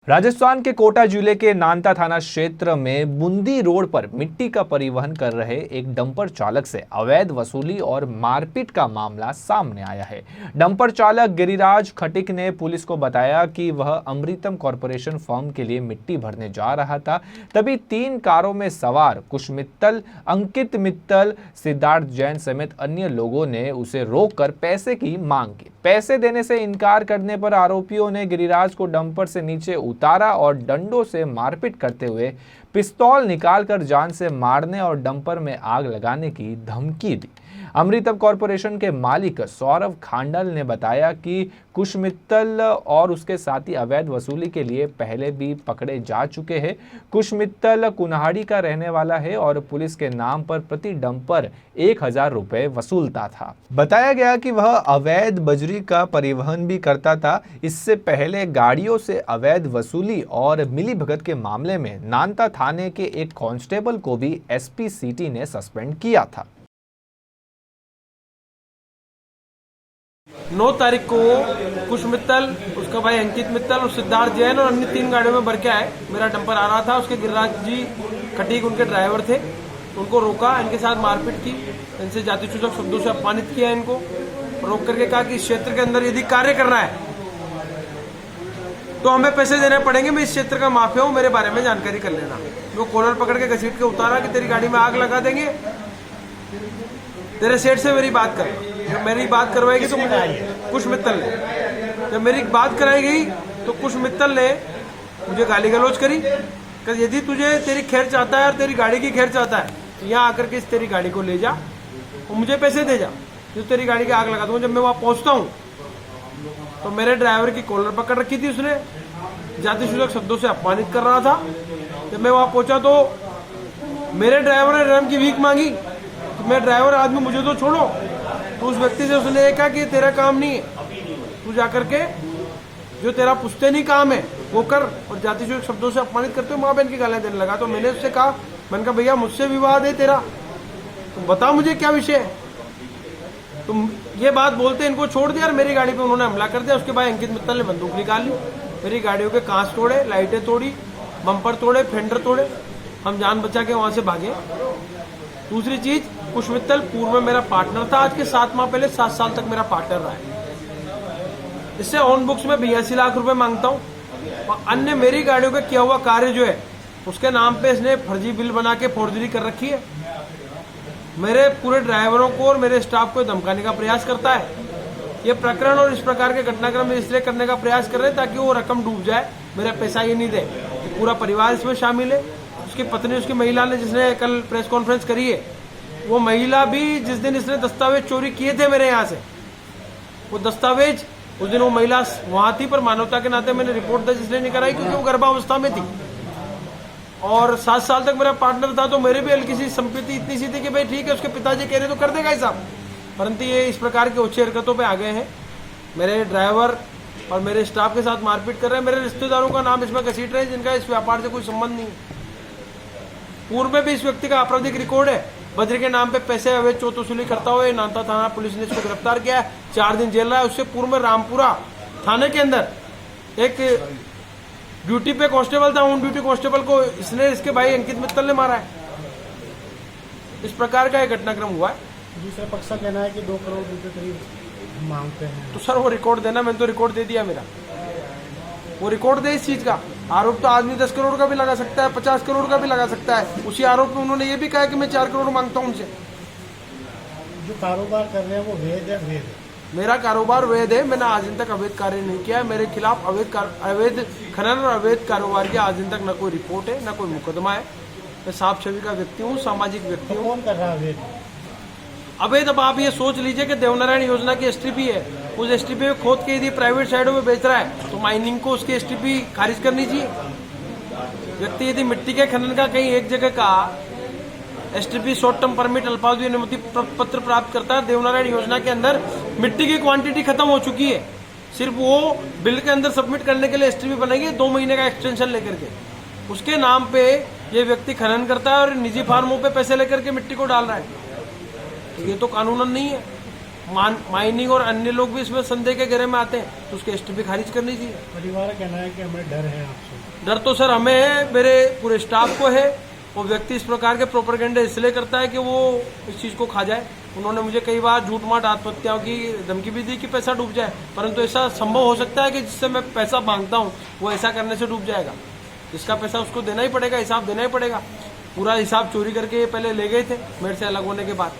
राजस्थान के कोटा जिले के नांता थाना क्षेत्र में बूंदी रोड पर मिट्टी का परिवहन कर रहे एक डंपर चालक से अवैध वसूली और मारपीट का मामला सामने आया है। डंपर चालक गिरिराज खटिक ने पुलिस को बताया कि वह अमृतम कॉरपोरेशन फर्म के लिए मिट्टी भरने जा रहा था। तभी 3 कारों में सवार कुश मित्तल, अंकित मित्तल, सिद्धार्थ जैन समेत अन्य लोगों ने उसे रोककर पैसे की मांग की। पैसे देने से इनकार करने पर आरोपियों ने गिरिराज को डंपर से नीचे उतारा और डंडों से मारपीट करते हुए पिस्तौल निकालकर जान से मारने और डंपर में आग लगाने की धमकी दी। अमृतम कॉरपोरेशन के मालिक सौरभ खांडल ने बताया कि कुश मित्तल और उसके साथी अवैध वसूली के लिए पहले भी पकड़े जा चुके हैं। कुश मित्तल कुन्हाड़ी का रहने वाला है और पुलिस के नाम पर प्रति डंपर 1000 रुपए वसूलता था। बताया गया कि वह अवैध बजरी का परिवहन भी करता था। इससे पहले गाड़ियों से अवैध वसूली और मिलीभगत के मामले में नांता थाने के एक कांस्टेबल को भी एसपी सिटी ने सस्पेंड किया था। 9 तारीख को कुश मित्तल, उसका भाई अंकित मित्तल और सिद्धार्थ जैन और अन्य 3 गाड़ियों में भर के आए। मेरा डंपर आ रहा था, उसके गिरिराज जी खटीक उनके ड्राइवर थे। उनको रोका, इनके साथ मारपीट की, इनसे जातिसूचक शब्दों से अपमानित किया। इनको रोक करके कहा कि इस क्षेत्र के अंदर यदि कार्य करना है तो हमें पैसे देने पड़ेंगे। मैं इस क्षेत्र का माफिया हूँ, मेरे बारे में जानकारी कर लेना। वो कॉलर पकड़ के घसीट के उतारा कि तेरी गाड़ी में आग लगा देंगे, तेरे सेठ से मेरी बात कर। जब मेरी बात करवाएगी तो कुश मित्तल ने, जब मेरी बात कराई गई तो कुश मित्तल ने मुझे गाली गलौज करी कि यदि तुझे तेरी खैर चाहता है और तेरी गाड़ी की खैर चाहता है तो यहाँ आकर के इस तेरी गाड़ी को ले जा और मुझे पैसे दे जा, जो तेरी गाड़ी की आग लगा दूंगा। जब मैं वहां पहुंचता हूँ तो मेरे ड्राइवर की कॉलर पकड़ रखी थी, उसने जातिसूचक शब्दों से अपमानित कर रहा था। जब मैं वहां पहुंचा तो मेरे ड्राइवर ने रैम की भीख मांगी तो मैं ड्राइवर आदमी मुझे तो छोड़ो। तो उस व्यक्ति से उसने ये कहा कि तेरा काम नहीं है, तू जाकर के जो तेरा पुश्तैनी काम है वो कर, और जातिसूचक शब्दों से अपमानित करते हुए माँ बहन की गालियां देने लगा। तो मैंने उससे कहा, मैंने कहा भैया मुझसे विवाद है तेरा, तो बता मुझे क्या विषय है। तो ये बात बोलते इनको छोड़ दिया और मेरी गाड़ी पे उन्होंने हमला कर दिया। उसके बाद अंकित मित्तल ने बंदूक निकाल ली, मेरी गाड़ियों के कांच तोड़े, लाइटें तोड़ी, बम्पर तोड़े, फेंडर तोड़े। हम जान बचा के वहां से भागे। दूसरी चीज, कुश मित्तल पूर्व में मेरा पार्टनर था, आज के 7 माह पहले 7 साल तक मेरा पार्टनर रहा है। इससे ऑन बुक्स में 82 लाख रुपए मांगता हूँ और अन्य मेरी गाड़ियों का किया हुआ कार्य जो है उसके नाम पे इसने फर्जी बिल बना के फोर्जरी कर रखी है। मेरे पूरे ड्राइवरों को और मेरे स्टाफ को धमकाने का प्रयास करता है। ये प्रकरण और इस प्रकार के घटनाक्रम इसलिए करने का प्रयास कर रहे हैं ताकि वो रकम डूब जाए, मेरा पैसा ये नहीं दे। पूरा परिवार इसमें शामिल है। उसकी पत्नी, उसकी महिला ने, जिसने कल प्रेस कॉन्फ्रेंस करी है, वो महिला भी जिस दिन इसने दस्तावेज चोरी किए थे मेरे यहाँ से, वो दस्तावेज उस दिन वो महिला वहां थी, पर मानवता के नाते मैंने रिपोर्ट दर्ज इसलिए नहीं कराई क्योंकि वो गर्भावस्था में थी और 7 साल तक मेरा पार्टनर था। तो मेरे भी हल्की सी संपत्ति इतनी सी थी कि भाई ठीक है, उसके पिताजी कह रहे तो कर देगा हिसाब, परंतु ये इस प्रकार के उच्च हरकतों पे आ गए हैं। मेरे ड्राइवर और मेरे स्टाफ के साथ मारपीट कर रहे हैं। मेरे रिश्तेदारों का नाम इसमें घसीट रहे हैं जिनका इस व्यापार से कोई संबंध नहीं है। पूर्व में भी इस व्यक्ति का आपराधिक रिकॉर्ड है। बजरी के नाम पे पैसे अवैध चोट वसूली करता हुआ नांता थाना पुलिस ने इसको गिरफ्तार किया है। 4 दिन जेल रहा है। उससे पूर्व में रामपुरा थाने के अंदर एक ड्यूटी पे कांस्टेबल था, उन ड्यूटी कांस्टेबल को इसने, इसके भाई अंकित मित्तल ने मारा है। इस प्रकार का एक घटनाक्रम हुआ है। दूसरे पक्ष का कहना है कि 2 करोड़ रुपए करीब मांगते हैं। तो सर वो रिकॉर्ड देना, मैंने तो रिकॉर्ड दे दिया मेरा, वो रिकॉर्ड दे इस चीज का। आरोप तो आदमी 10 करोड़ का भी लगा सकता है, 50 करोड़ का भी लगा सकता है। उसी आरोप में उन्होंने ये भी कहा कि मैं 4 करोड़ मांगता हूं उनसे। जो कारोबार कर रहे हैं वो वैध है? वैध है। मेरा कारोबार वैध है। मैंने आज दिन तक अवैध कार्य नहीं किया है। मेरे खिलाफ अवैध खनन और अवैध कारोबार की आज दिन तक न कोई रिपोर्ट है, न कोई मुकदमा है। मैं साफ छवि का व्यक्ति हूँ, सामाजिक व्यक्ति हूँ। कौन कर रहा है अवैध? अब आप ये सोच लीजिए कि देवनारायण योजना की एसटीपी है, उस एसटीपी में खोद के यदि प्राइवेट साइडों में बेच रहा है तो माइनिंग को उसकी एसटीपी खारिज करनी चाहिए। व्यक्ति यदि मिट्टी के खनन का कहीं एक जगह का एसटीपी शॉर्ट टर्म परमिट अल्पावधि अनुमति पत्र प्राप्त करता है, देवनारायण योजना के अंदर मिट्टी की क्वांटिटी खत्म हो चुकी है, सिर्फ वो बिल के अंदर सबमिट करने के लिए एसटीपी बनेगी 2 महीने का एक्सटेंशन लेकर के। उसके नाम पे ये व्यक्ति खनन करता है और निजी फार्मों पे पैसे लेकर के मिट्टी को डाल रहा है। ये तो कानूनन नहीं है। माइनिंग और अन्य लोग भी इसमें संदेह के घेरे में आते हैं, तो उसके एसटी भी खारिज करनी चाहिए। परिवार का कहना है कि हमें डर है आपसे। डर तो सर हमें है, मेरे पूरे स्टाफ को है। वो व्यक्ति इस प्रकार के प्रोपेगेंडा इसलिए करता है कि वो इस चीज को खा जाए। उन्होंने मुझे कई बार झूठ मूठ आत्महत्याओं की धमकी भी दी कि पैसा डूब जाए, परंतु ऐसा संभव हो सकता है कि जिससे मैं पैसा मांगता हूँ वो ऐसा करने से डूब जाएगा। जिसका पैसा उसको देना ही पड़ेगा, हिसाब देना ही पड़ेगा। पूरा हिसाब चोरी करके पहले ले गए थे मेरे से अलग होने के बाद।